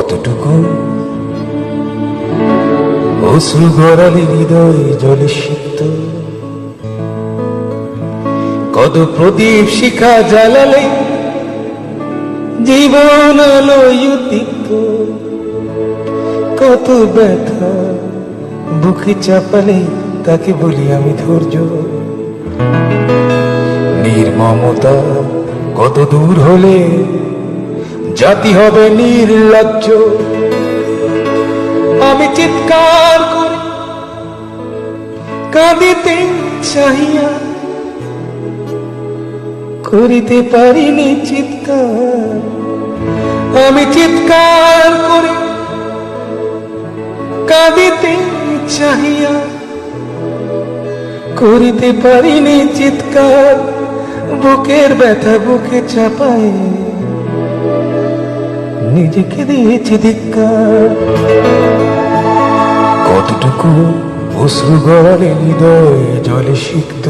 কতটুকু অশ্রু গড়ালে হৃদয় জলে সিক্ত, কত প্রদীপ শিখা জ্বালালে জীবন আলোয় উদ্দীপ্ত, কত ব্যথা বুকে চাপালে তাকে বলি আমি ধৈর্য। নির্মমতা কত দূর হলে জাতি হবে নির্লজ্জ। আমি চিৎকার করে কাঁদিতে চাহিয়া করিতে পারিনি চিৎকার। আমি চিৎকার করে কাঁদিতে চাহিয়া করিতে পারিনি চিৎকার। বুকের ব্যথা বুকে চাপায় নিজেকে দিয়েছি ধিক্কার। কতটুকু অশ্রু গড়ালে হৃদয় জলে সিক্ত।